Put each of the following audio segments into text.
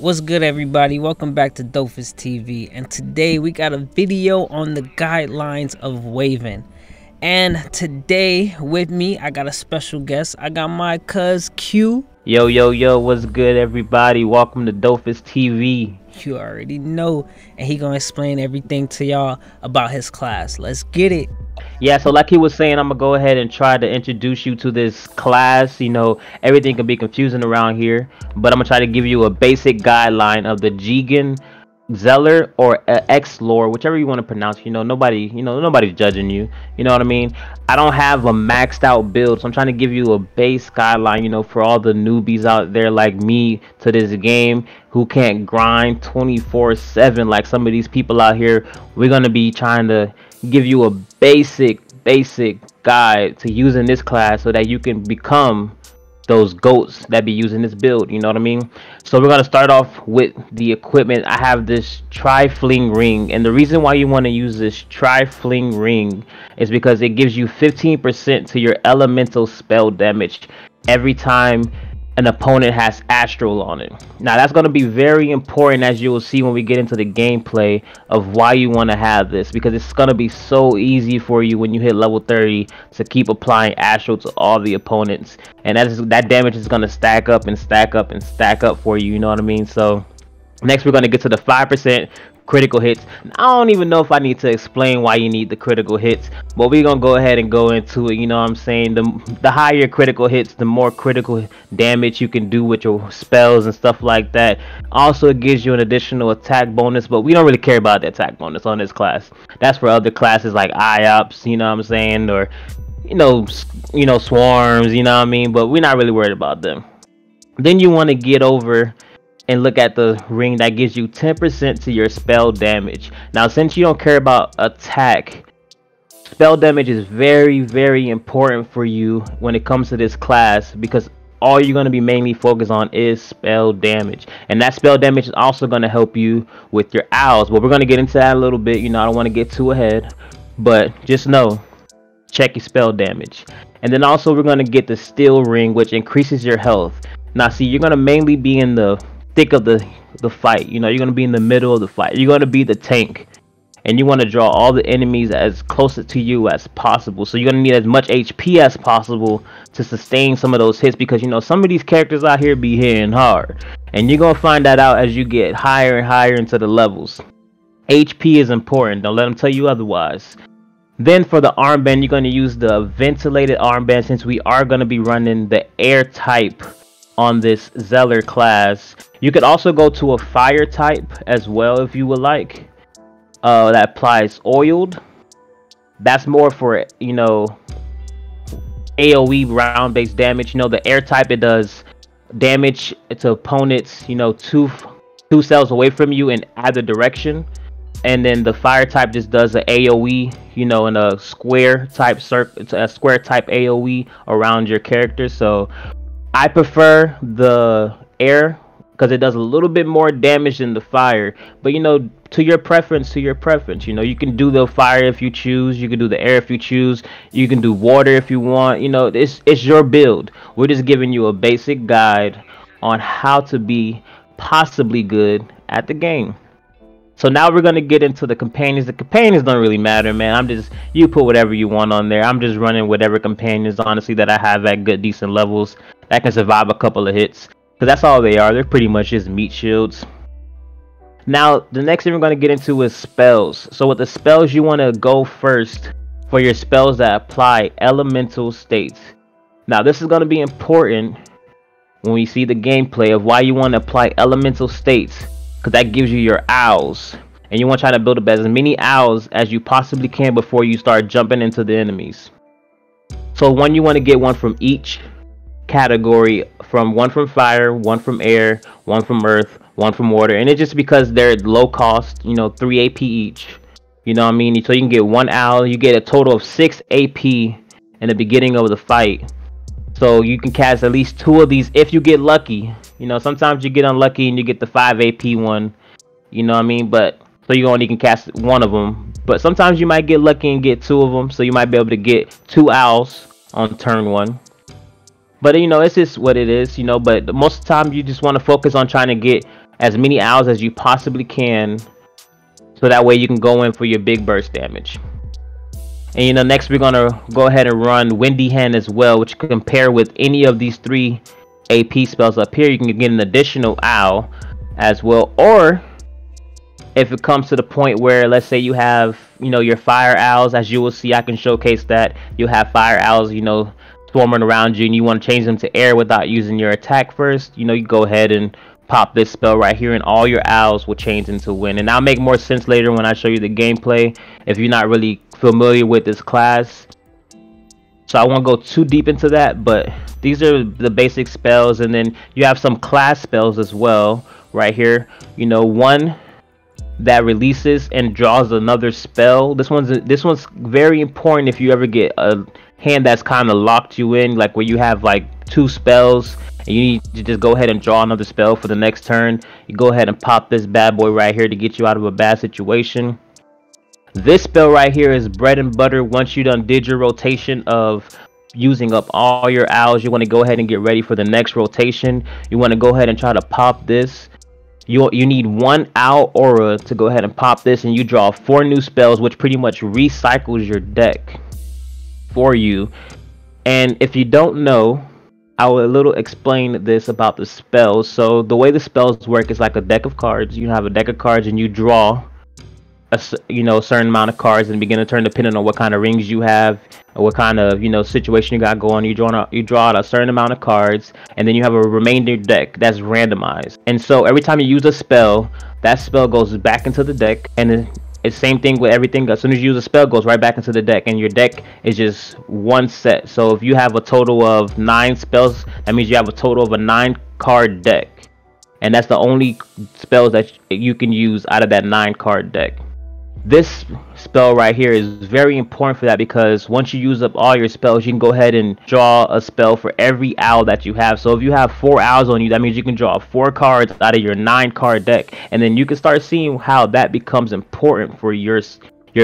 What's good, everybody? Welcome back to Dofus TV, and today we got a video on the guidelines of Waven. And today with me I got a special guest. I got my cuz Q. Yo, what's good, everybody? Welcome to Dofus TV. You already know, and he gonna explain everything to y'all about his class. Let's get it. Yeah, so like he was saying, I'm gonna go ahead and try to introduce you to this class. You know, everything can be confusing around here, but I'm gonna try to give you a basic guideline of the Jikan Xelor or Xelor, whichever you want to pronounce. Nobody's judging you. You know what I mean? I don't have a maxed out build, so I'm trying to give you a base guideline, for all the newbies out there like me to this game who can't grind 24/7 like some of these people out here. We're gonna be trying to give you a basic guide to using this class so that you can become those goats that be using this build. You know what I mean? So we're gonna start off with the equipment. I have this tri-fling ring, and the reason why you want to use this tri-fling ring is because it gives you 15% to your elemental spell damage every time an opponent has astral on it. Now that's going to be very important, as you will see when we get into the gameplay, of why you want to have this, because it's going to be so easy for you when you hit level 30 to keep applying astral to all the opponents, and that damage is going to stack up and stack up and stack up for you. You know what I mean? So next we're going to get to the 5% critical hits. I don't even know if I need to explain why you need the critical hits, but we're gonna go ahead and go into it. You know what I'm saying? The higher critical hits, the more critical damage you can do with your spells and stuff like that. Also, it gives you an additional attack bonus, but we don't really care about the attack bonus on this class. That's for other classes like IOPS, you know what I'm saying, or swarms, you know what I mean, but we're not really worried about them. Then you want to get over and look at the ring that gives you 10% to your spell damage. Now, since you don't care about attack, spell damage is very important for you when it comes to this class, because all you're going to be mainly focused on is spell damage, and that spell damage is also going to help you with your owls, but we're going to get into that a little bit. I don't want to get too ahead, but just know, check your spell damage. And then also we're going to get the steel ring, which increases your health. Now see, you're going to mainly be in the thick of the fight. You're going to be in the middle of the fight. You're going to be the tank, and you want to draw all the enemies as close to you as possible. So you're going to need as much HP as possible to sustain some of those hits, because some of these characters out here be hitting hard, and you're going to find that out as you get higher and higher into the levels. HP is important. Don't let them tell you otherwise. Then for the armband, you're going to use the ventilated armband, since we are going to be running the air type on this Xelor class. You could also go to a fire type as well if you would like. That applies oiled. That's more for AoE round based damage. The air type, it does damage to opponents two cells away from you in either direction, and then the fire type just does an AoE in a square type AoE around your character. So I prefer the air because it does a little bit more damage than the fire, but to your preference. You can do the fire if you choose, you can do the air if you choose, you can do water if you want. It's your build. We're just giving you a basic guide on how to be possibly good at the game. So now we're going to get into the companions. The companions don't really matter, man. You put whatever you want on there. I'm just running whatever companions, honestly, that I have at good, decent levels that can survive a couple of hits, because that's all they are. They're pretty much just meat shields. Now, the next thing we're going to get into is spells. So with the spells, you want to go first for your spells that apply elemental states. Now, this is going to be important when we see the gameplay of why you want to apply elemental states, because that gives you your owls, and you want to try to build up as many owls as you possibly can before you start jumping into the enemies. So you want to get one from each category, one from fire, one from air, one from earth, one from water, and it's just because they're low cost, 3 AP each. You know what I mean? So you can get one owl, you get a total of 6 AP in the beginning of the fight. So you can cast at least 2 of these if you get lucky. Sometimes you get unlucky and you get the 5 AP one. You know what I mean? But so you only can cast one of them. But sometimes you might get lucky and get 2 of them. So you might be able to get 2 owls on turn 1. But it's just what it is. But most of the time you just want to focus on trying to get as many owls as you possibly can, so that way you can go in for your big burst damage. And you know, next we're gonna go ahead and run Windy Hand as well, which can compare with any of these 3 AP spells up here. You can get an additional owl as well, or if it comes to the point where, let's say you have, you know, your fire owls, as you will see, I can showcase that you have fire owls, you know, swarming around you, and you want to change them to air without using your attack first. You know, you go ahead and pop this spell right here, and all your owls will change into wind. And that'll make more sense later when I show you the gameplay, if you're not really familiar with this class. So I won't go too deep into that, but these are the basic spells. And then you have some class spells as well right here. You know, one that releases and draws another spell. This one's very important if you ever get a hand that's kind of locked you in, like where you have like 2 spells and you need to just go ahead and draw another spell for the next turn. You go ahead and pop this bad boy right here to get you out of a bad situation. This spell right here is bread and butter. Once you done did your rotation of using up all your owls, you want to go ahead and get ready for the next rotation. You want to go ahead and try to pop this. You need 1 owl aura to go ahead and pop this, and you draw 4 new spells, which pretty much recycles your deck for you. And if you don't know, I will a little explain this about the spells. So the way the spells work is like a deck of cards. You have a deck of cards and you draw a certain amount of cards and begin to turn, depending on what kind of rings you have or what kind of situation you got going. You draw out a certain amount of cards, and then you have a remainder deck that's randomized. And so every time you use a spell, that spell goes back into the deck, and it's same thing with everything. As soon as you use a spell, it goes right back into the deck, and your deck is just one set. So if you have a total of 9 spells, that means you have a total of a 9-card deck, and that's the only spells that you can use out of that 9-card deck. This spell right here is very important for that, because once you use up all your spells, you can go ahead and draw a spell for every owl that you have. So if you have 4 owls on you, that means you can draw 4 cards out of your 9-card deck, and then you can start seeing how that becomes important for your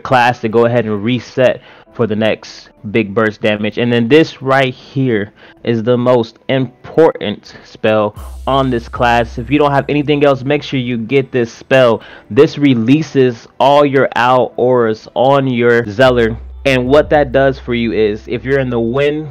class to go ahead and reset for the next big burst damage. And then this right here is the most important spell on this class. If you don't have anything else, make sure you get this spell. This releases all your owl auras on your Xelor, and what that does for you is, if you're in the wind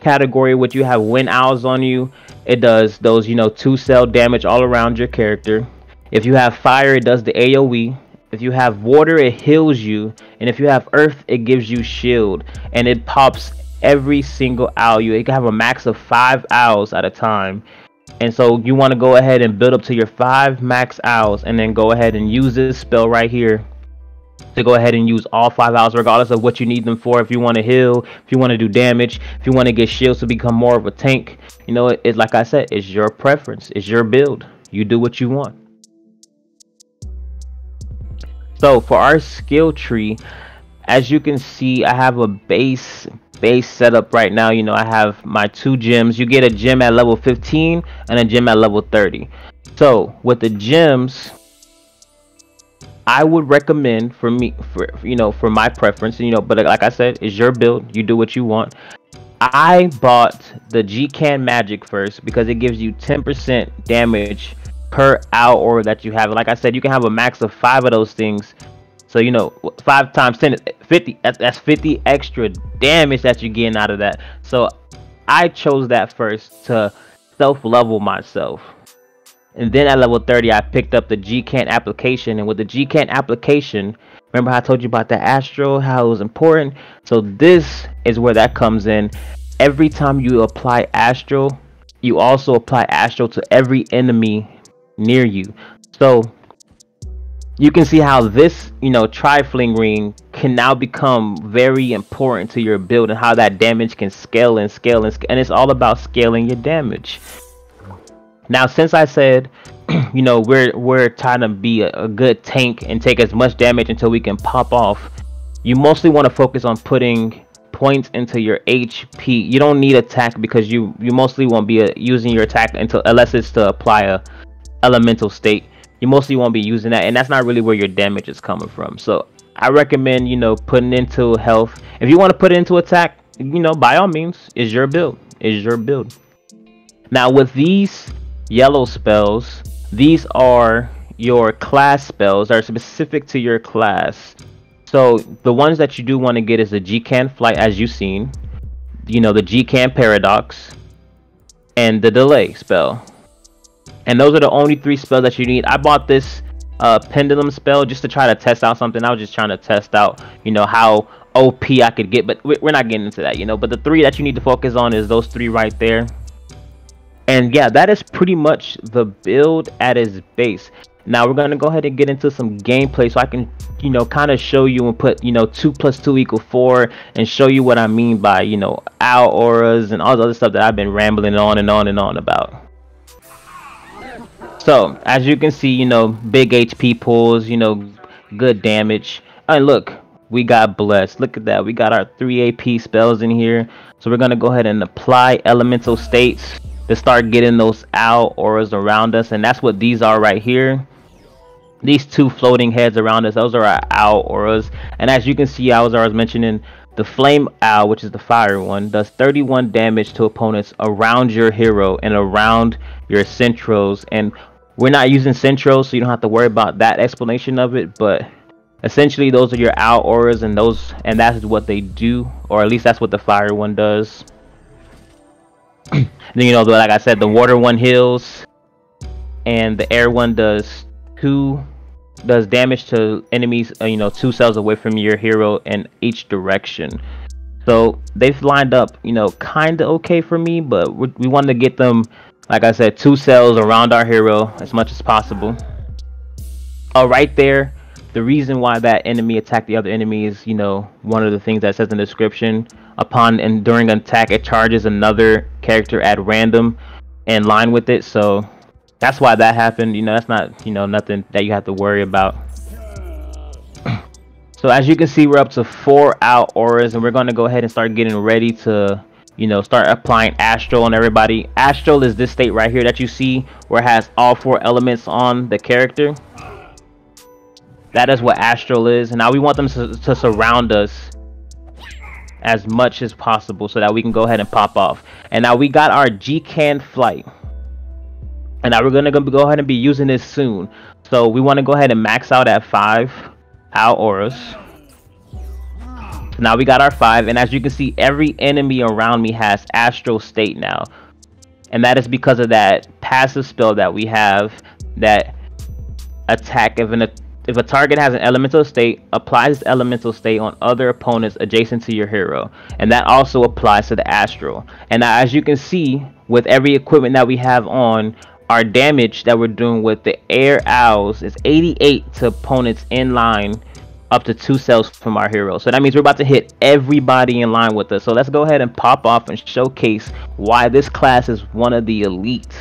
category, which you have wind owls on you, it does those 2-cell damage all around your character. If you have fire, it does the AoE. If you have water, it heals you, and if you have earth, it gives you shield, and it pops every single owl. You can have a max of 5 owls at a time, and so you want to go ahead and build up to your 5 max owls, and then go ahead and use this spell right here to go ahead and use all 5 owls, regardless of what you need them for. If you want to heal, if you want to do damage, if you want to get shields to become more of a tank, it's like I said, it's your preference, it's your build. You do what you want. So for our skill tree, as you can see, I have a base setup right now. I have my 2 gems. You get a gem at level 15 and a gem at level 30. So with the gems, I would recommend, for my preference, but like I said, it's your build. You do what you want. I bought the Jikan magic first because it gives you 10% damage per owl aura that you have. Like I said, you can have a max of 5 of those things. So 5 times 10 is 50. That's 50 extra damage that you're getting out of that. So I chose that first to self-level myself. And then at level 30, I picked up the Jikan application. And with the Jikan application, remember how I told you about the Astro, how it was important? So this is where that comes in. Every time you apply Astro, you also apply Astro to every enemy near you. So you can see how this tri-fling ring can now become very important to your build, and how that damage can scale and scale and it's all about scaling your damage. Now, since I said we're trying to be a good tank and take as much damage until we can pop off, you mostly want to focus on putting points into your HP. You don't need attack, because you mostly won't be using your attack unless it's to apply a elemental state. You mostly won't be using that, and that's not really where your damage is coming from. So I recommend putting into health. If you want to put it into attack, by all means, it's your build. Now with these yellow spells, these are your class spells that are specific to your class. So the ones that you do want to get is the Jikan Flight, as you've seen, you know, the Jikan Paradox, and the Delay spell. And those are the only 3 spells that you need. I bought this Pendulum spell just to try to test out something. I was just trying to test out, you know, how OP I could get, but we're not getting into that, you know. But the 3 that you need to focus on is those 3 right there. And yeah, that is pretty much the build at its base. Now we're gonna go ahead and get into some gameplay so I can, you know, kind of show you and put, you know, 2 + 2 = 4 and show you what I mean by, you know, owl auras and all the other stuff that I've been rambling on and on and on about. So as you can see, you know, big HP pulls, you know, good damage. And look, we got blessed. Look at that. We got our 3 AP spells in here. So we're gonna go ahead and apply elemental states to start getting those owl auras around us, and that's what these are right here. These 2 floating heads around us, those are our owl auras. And as you can see, I was mentioning, the flame owl, which is the fire one, does 31 damage to opponents around your hero and around your centros. And we're not using centros, so you don't have to worry about that explanation of it, but essentially those are your owl auras, and that's what they do, or at least that's what the fire one does. Then, you know, like I said, the water one heals, and the air one does damage to enemies, you know, 2 cells away from your hero in each direction. So they've lined up, you know, kind of okay for me, but we want to get them, like I said, 2 cells around our hero as much as possible. Right there, the reason why that enemy attacked the other enemy is, you know, one of the things that says in the description, upon and during an attack, it charges another character at random in line with it. So that's why that happened. You know, that's not, you know, nothing that you have to worry about. So as you can see, we're up to 4 owl auras, and we're going to go ahead and start getting ready to, you know, start applying astral on everybody. Astral is this state right here that you see where it has all 4 elements on the character. That is what astral is. And now we want them to surround us as much as possible so that we can go ahead and pop off. And now we got our Jikan Flight, and now we're gonna go ahead and be using this soon. So we want to go ahead and max out at 5 owl auras. So now we got our 5, and as you can see, every enemy around me has astral state now, and that is because of that passive spell that we have that attack. If a target has an elemental state, applies elemental state on other opponents adjacent to your hero, and that also applies to the astral. And now, as you can see, with every equipment that we have on, our damage that we're doing with the air owls is 88 to opponents in line, up to 2 cells from our hero. So that means we're about to hit everybody in line with us. So let's go ahead and pop off and showcase why this class is one of the elite.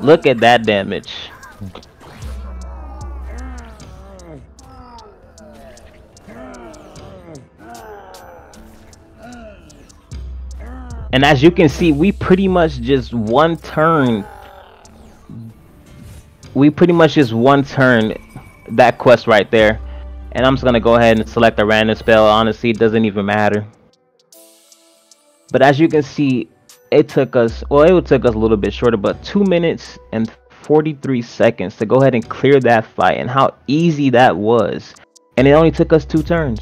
Look at that damage. And as you can see, we pretty much just one turn that quest right there. And I'm just gonna go ahead and select a random spell. Honestly, it doesn't even matter. But as you can see, it took us, well, it took us a little bit shorter, but 2 minutes and 43 seconds to go ahead and clear that fight, and how easy that was. And it only took us 2 turns.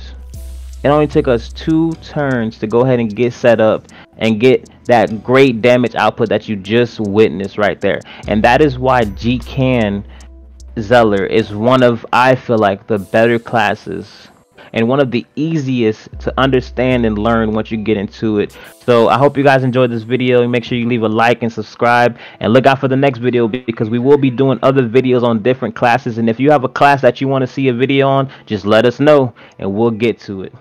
It only took us 2 turns to go ahead and get set up and get that great damage output that you just witnessed right there. And that is why Jikan Xelor is one of, I feel like, the better classes and one of the easiest to understand and learn once you get into it. So I hope you guys enjoyed this video. Make sure you leave a like and subscribe, and look out for the next video, because we will be doing other videos on different classes. And if you have a class that you want to see a video on, just let us know and we'll get to it.